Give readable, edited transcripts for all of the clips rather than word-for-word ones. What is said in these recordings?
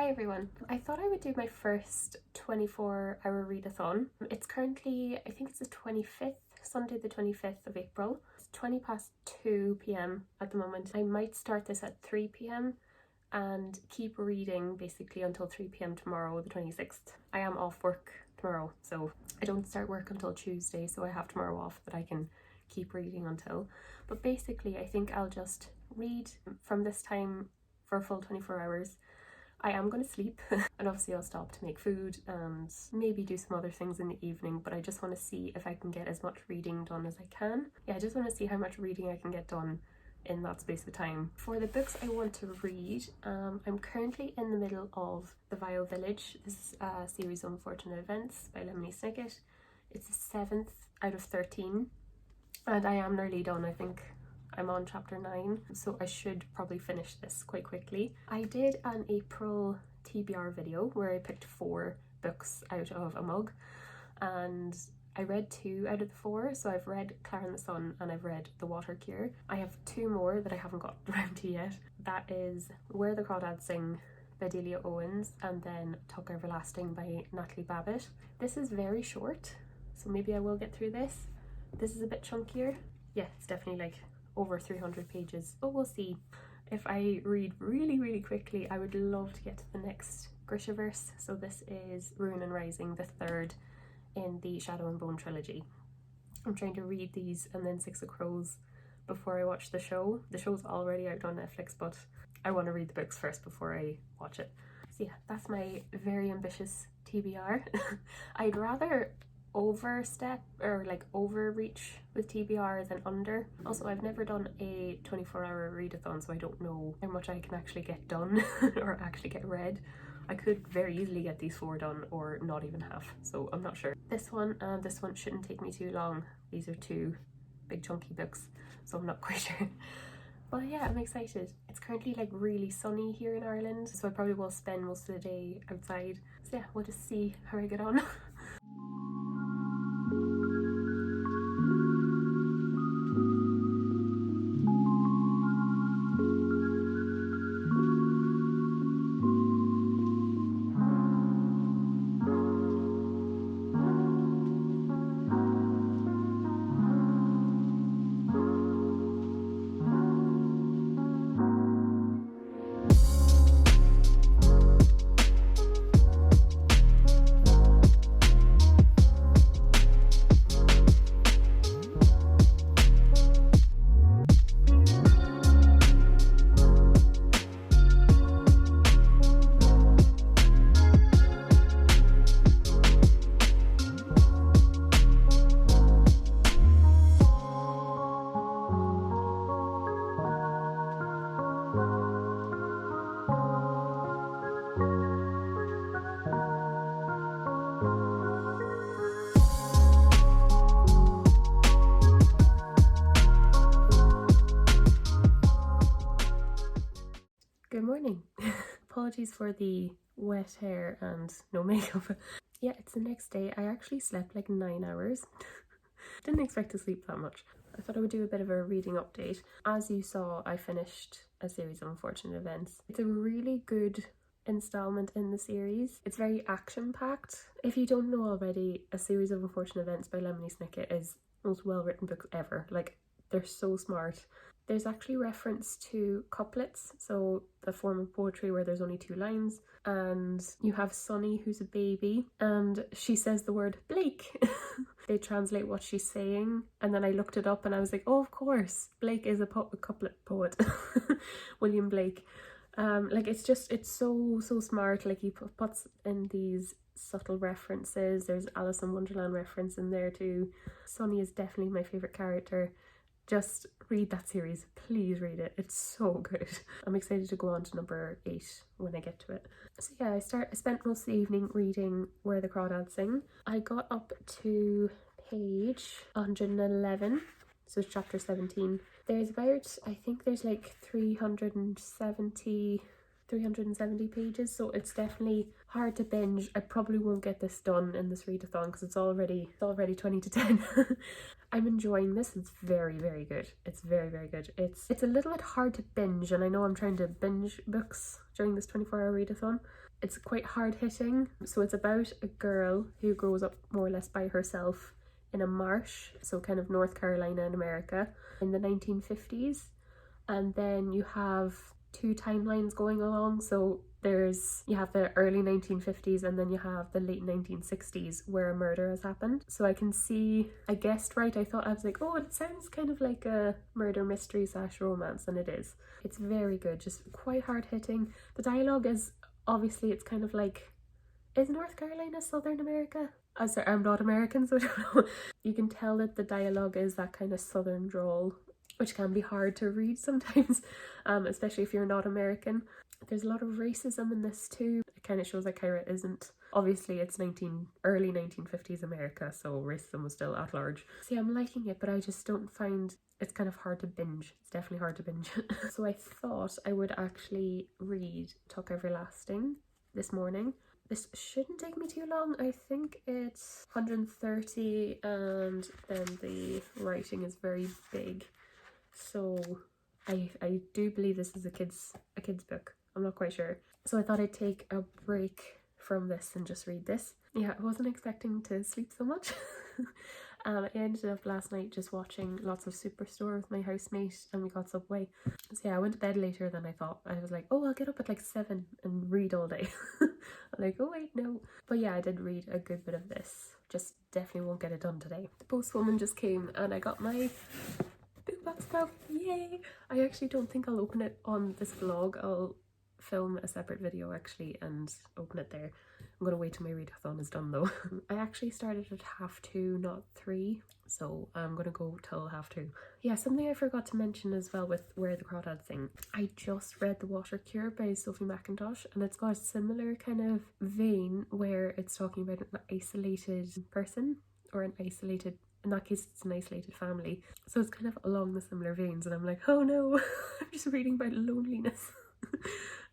Hi everyone. I thought I would do my first 24-hour readathon. It's currently, I think it's the 25th, Sunday the 25th of April. It's 20 past 2 p.m. at the moment. I might start this at 3 p.m. and keep reading basically until 3 p.m. tomorrow, the 26th. I am off work tomorrow, so I don't start work until Tuesday, so I have tomorrow off that I can keep reading until. But basically I think I'll just read from this time for a full 24 hours. I am going to sleep and obviously I'll stop to make food and maybe do some other things in the evening, but I just want to see if I can get as much reading done as I can. Yeah, I just want to see how much reading I can get done in that space of time. For the books I want to read, I'm currently in the middle of The Vile Village. This is a series of unfortunate events by Lemony Snicket. It's the 7th out of 13 and I am nearly done. I think I'm on chapter 9, so I should probably finish this quite quickly. I did an April TBR video where I picked 4 books out of a mug and I read 2 out of the 4, so I've read Clara and the Sun and I've read The Water Cure. I have 2 more that I haven't got around to yet. That is Where the Crawdads Sing by Delia Owens and then Tuck Everlasting by Natalie Babbitt. This is very short, so maybe I will get through this. This is a bit chunkier. Yeah, it's definitely like over 300 pages, but we'll see. If I read really quickly, I would love to get to the next Grishaverse. So this is Ruin and Rising, the 3rd in the Shadow and Bone trilogy. I'm trying to read these and then Six of Crows before I watch the show. The show's already out on Netflix, but I want to read the books first before I watch it. So yeah, that's my very ambitious TBR. I'd rather overstep or like overreach with TBR than under. Also, I've never done a 24-hour readathon, so I don't know how much I can actually get done or actually get read. I could very easily get these 4 done or not even half, so I'm not sure. This one and this one shouldn't take me too long. These are 2 big chunky books, so I'm not quite sure. But yeah, I'm excited. It's currently like really sunny here in Ireland, so I probably will spend most of the day outside. So yeah, we'll just see how I get on. Good morning. Apologies for the wet hair and no makeup. Yeah, it's the next day. I actually slept like 9 hours. Didn't expect to sleep that much. I thought I would do a bit of a reading update. As you saw, I finished a series of unfortunate events. It's a really good installment in the series. It's very action-packed. If you don't know already, A Series of Unfortunate Events by Lemony Snicket is the most well-written book ever. Like, they're so smart. There's actually reference to couplets, so the form of poetry where there's only 2 lines, and you have Sunny, who's a baby, and she says the word Blake. They translate what she's saying, and then I looked it up and I was like, oh, of course, Blake is a couplet poet. William Blake. Like, it's so smart. Like, he puts in these subtle references. There's Alice in Wonderland reference in there too. Sunny is definitely my favourite character. Just read that series, please read it, it's so good. I'm excited to go on to number 8 when I get to it. So yeah, I spent most of the evening reading Where the Crawdads Sing. I got up to page 111, so it's chapter 17. There's about, I think there's like 370 370 pages, so it's definitely hard to binge. I probably won't get this done in this readathon because it's already 20 to 10. I'm enjoying this. It's very, very good. It's very, very good. It's a little bit hard to binge, and I know I'm trying to binge books during this 24-hour readathon. It's quite hard hitting. So it's about a girl who grows up more or less by herself in a marsh, so kind of North Carolina in America in the 1950s. And then you have two timelines going along. So you have the early 1950s and then you have the late 1960s where a murder has happened. So I guessed right. I was like, oh, it sounds kind of like a murder mystery / romance, and it is. It's very good, just quite hard hitting. The dialogue is, obviously, it's kind of like, is North Carolina Southern America? Oh, sorry, I'm not American, so I don't know. You can tell that the dialogue is that kind of Southern drawl, which can be hard to read sometimes, especially if you're not American. There's a lot of racism in this too. It kind of shows that Kyra isn't, obviously it's early 1950s America, so racism was still at large. See, I'm liking it, but I just don't find, it's kind of hard to binge. It's definitely hard to binge. So I thought I would actually read Tuck Everlasting this morning. This shouldn't take me too long. I think it's 130 and then the writing is very big. So I do believe this is a kid's book. I'm not quite sure. So I thought I'd take a break from this and just read this. Yeah, I wasn't expecting to sleep so much. I ended up last night just watching lots of Superstore with my housemate, and we got Subway. So yeah, I went to bed later than I thought. I was like, oh, I'll get up at like 7 and read all day. I'm like, oh wait, no. But yeah, I did read a good bit of this. Just definitely won't get it done today. The postwoman just came and I got my book box now. Yay! I actually don't think I'll open it on this vlog. I'll film a separate video actually and open it there. I'm gonna wait till my readathon is done though. I actually started at 2:30, not 3, so I'm gonna go till 2:30. Yeah, something I forgot to mention as well with Where the Crawdads Sing. I just read The Water Cure by Sophie McIntosh, and it's got a similar kind of vein where it's talking about an isolated person, or an isolated, in that case it's an isolated family. So it's kind of along the similar veins, and I'm like, oh no, I'm just reading about loneliness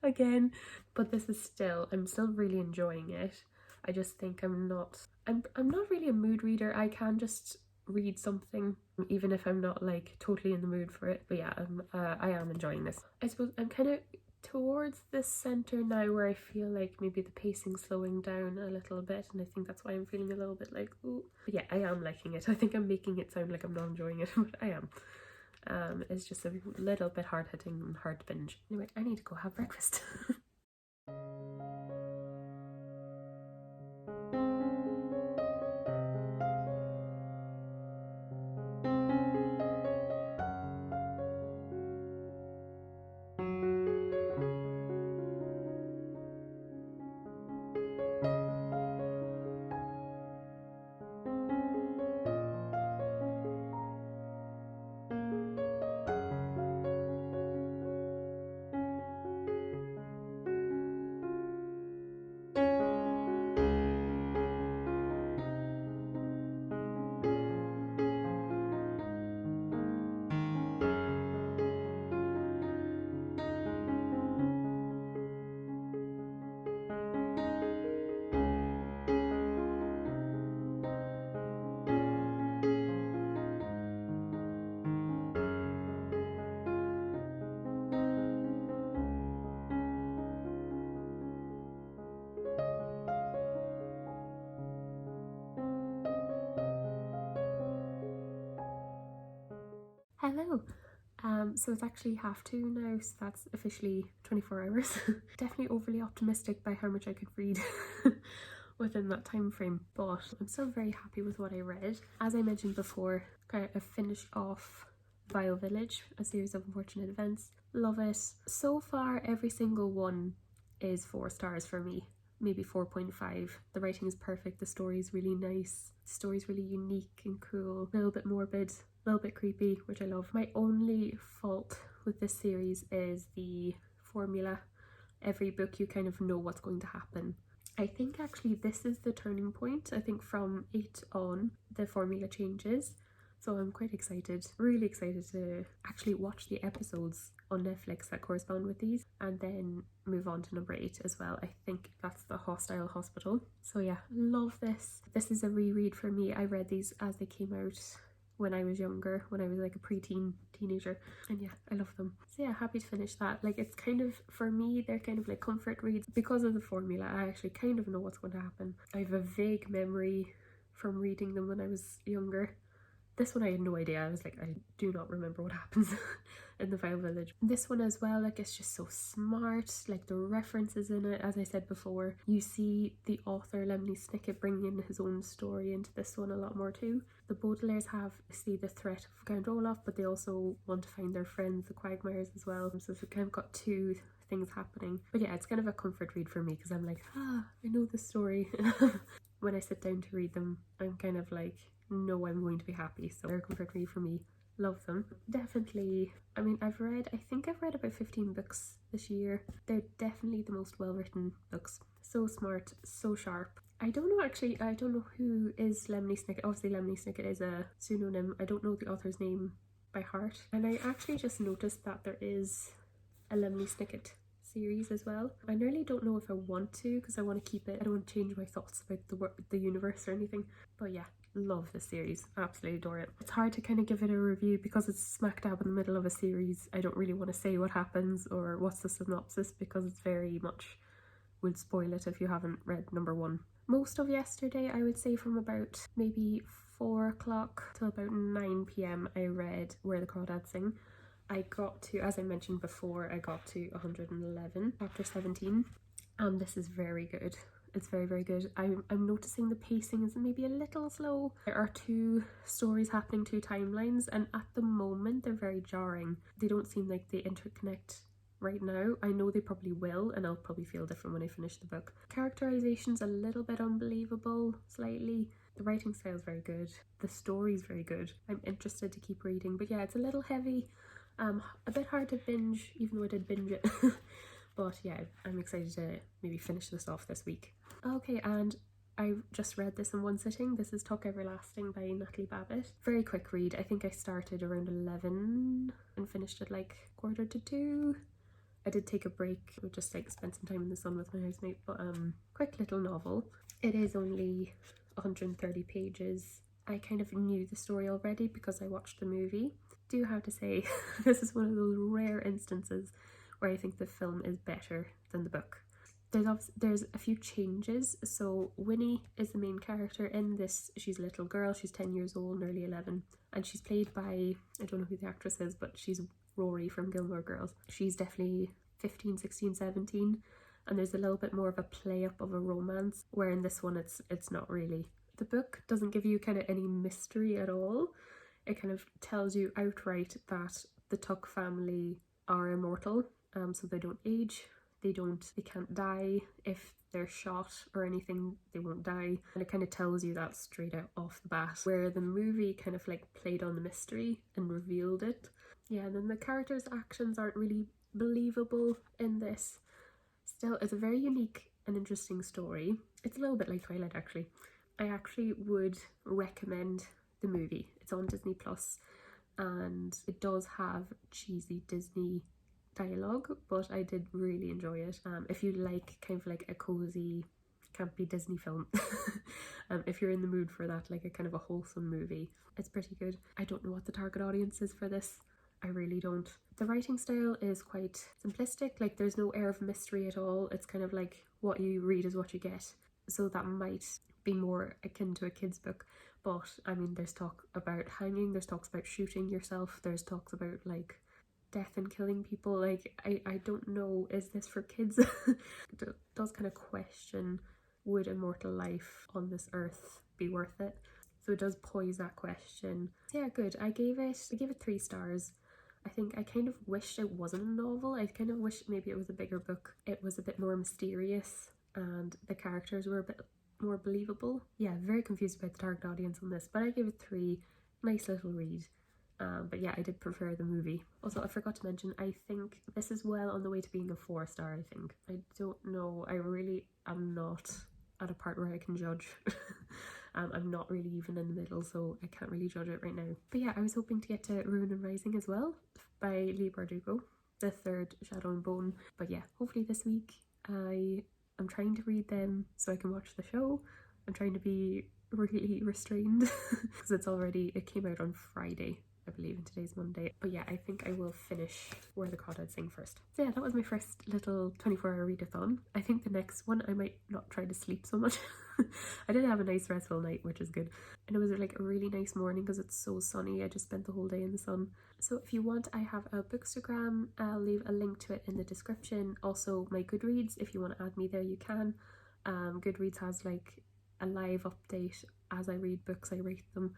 again. But this is I'm still really enjoying it. I just think I'm not really a mood reader. I can just read something even if I'm not like totally in the mood for it. But yeah, I am enjoying this. I suppose I'm kind of towards the center now where I feel like maybe the pacing's slowing down a little bit, and I think that's why I'm feeling a little bit like, ooh. But yeah, I am liking it. I think I'm making it sound like I'm not enjoying it, but I am. It's just a little bit hard hitting and hard to binge. Anyway, I need to go have breakfast. Hello. So it's actually 2:30 now, so that's officially 24 hours. Definitely overly optimistic by how much I could read within that time frame, but I'm still very happy with what I read. As I mentioned before, I finished off Vile Village, A Series of Unfortunate Events. Love it. So far, every single one is 4 stars for me. Maybe 4.5. The writing is perfect, the story is really nice, the story is really unique and cool, a little bit morbid, a little bit creepy, which I love. My only fault with this series is the formula. Every book you kind of know what's going to happen. I think actually this is the turning point. I think from 8 on the formula changes. So I'm quite excited, really excited to actually watch the episodes on Netflix that correspond with these and then move on to number 8 as well. I think that's The Hostile Hospital. So yeah, love this. This is a reread for me. I read these as they came out when I was younger, when I was like a teenager, and yeah, I love them. So yeah, happy to finish that. Like, it's kind of, for me, they're kind of like comfort reads because of the formula. I actually kind of know what's going to happen. I have a vague memory from reading them when I was younger. This one I had no idea. I was like, I do not remember what happens in the Vile Village. This one as well, like, it's just so smart. Like, the references in it, as I said before, you see the author Lemony Snicket bringing in his own story into this one a lot more too. The Baudelaires have, see, the threat of Count Olaf, but they also want to find their friends, the Quagmires, as well. So it's kind of got two things happening. But yeah, it's kind of a comfort read for me because I'm like, I know this story. When I sit down to read them, I'm kind of like, no, I'm going to be happy. So they're a comfort read for me. Love them. Definitely, I mean, I think I've read about 15 books this year. They're definitely the most well-written books. So smart, so sharp. I don't know, actually, I don't know who is Lemony Snicket. Obviously Lemony Snicket is a pseudonym. I don't know the author's name by heart. And I actually just noticed that there is a Lemony Snicket series as well. I nearly don't know if I want to, because I want to keep it. I don't want to change my thoughts about the universe or anything. But yeah, love this series, absolutely adore it. It's hard to kind of give it a review because it's smack dab in the middle of a series. I don't really want to say what happens or what's the synopsis because it's very much would spoil it if you haven't read number 1. Most of yesterday, I would say from about maybe 4 o'clock till about 9 p.m. I read Where the Crawdads Sing. I got to, as I mentioned before, I got to 111, chapter 17, and this is very good. It's very, very good. I'm noticing the pacing is maybe a little slow. There are 2 stories happening, 2 timelines, and at the moment they're very jarring. They don't seem like they interconnect right now. I know they probably will, and I'll probably feel different when I finish the book. Characterization's a little bit unbelievable, slightly. The writing style is very good. The story's very good. I'm interested to keep reading, but yeah, it's a little heavy. A bit hard to binge, even though I did binge it. But yeah, I'm excited to maybe finish this off this week. Okay, and I just read this in one sitting. This is Tuck Everlasting by Natalie Babbitt. Very quick read. I think I started around 11 and finished at like 1:45. I did take a break. I just like spent some time in the sun with my housemate, but quick little novel. It is only 130 pages. I kind of knew the story already because I watched the movie. Do have to say, this is one of those rare instances where I think the film is better than the book. There's a few changes. So Winnie is the main character in this. She's a little girl. She's 10 years old, nearly 11, and she's played by, I don't know who the actress is, but she's Rory from Gilmore Girls. She's definitely 15, 16, 17, and there's a little bit more of a play up of a romance, where in this one it's not really. The book doesn't give you kind of any mystery at all. It kind of tells you outright that the Tuck family are immortal, so they don't age, they can't die. If they're shot or anything, they won't die, and it kind of tells you that straight out off the bat, where the movie kind of like played on the mystery and revealed it. Yeah, and then the characters' actions aren't really believable in this. Still, it's a very unique and interesting story. It's a little bit like Twilight, actually. I actually would recommend the movie. It's on Disney Plus, and it does have cheesy Disney dialogue, but I did really enjoy it. If you like kind of like a cozy, campy Disney film, if you're in the mood for that, like a kind of a wholesome movie, it's pretty good. I don't know what the target audience is for this. I really don't. The writing style is quite simplistic, like there's no air of mystery at all. It's kind of like what you read is what you get. So that might be more akin to a kid's book. But I mean, there's talk about hanging, there's talks about shooting yourself, there's talks about like death and killing people. Like I don't know, is this for kids? It does kind of question, would immortal life on this earth be worth it? So it does pose that question. So yeah, good. I gave it 3 stars. I think I kind of wished it wasn't a novel. I kind of wished maybe it was a bigger book. It was a bit more mysterious and the characters were a bit more believable. Yeah, very confused about the target audience on this, but I gave it 3. Nice little read. But yeah, I did prefer the movie. Also, I forgot to mention, I think this is well on the way to being a 4-star, I think. I don't know, I really am not at a part where I can judge. I'm not really even in the middle, so I can't really judge it right now. But yeah, I was hoping to get to Ruin and Rising as well by Leigh Bardugo, the third Shadow and Bone. But yeah, hopefully this week I'm trying to read them so I can watch the show. I'm trying to be really restrained because it came out on Friday, I believe, and today's Monday. But yeah, I think I will finish Where the Crawdads Sing first. So yeah, that was my first little 24-hour readathon. I think the next one I might not try to sleep so much. I did have a nice restful night, which is good. And it was like a really nice morning because it's so sunny. I just spent the whole day in the sun. So if you want, I have a Bookstagram. I'll leave a link to it in the description. Also my Goodreads, if you want to add me there, you can. Goodreads has like a live update as I read books, I rate them.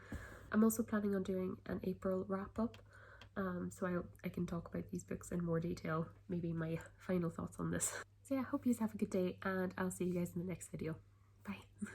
I'm also planning on doing an April wrap up, so I can talk about these books in more detail, maybe my final thoughts on this. So yeah, I hope you guys have a good day, and I'll see you guys in the next video. Bye.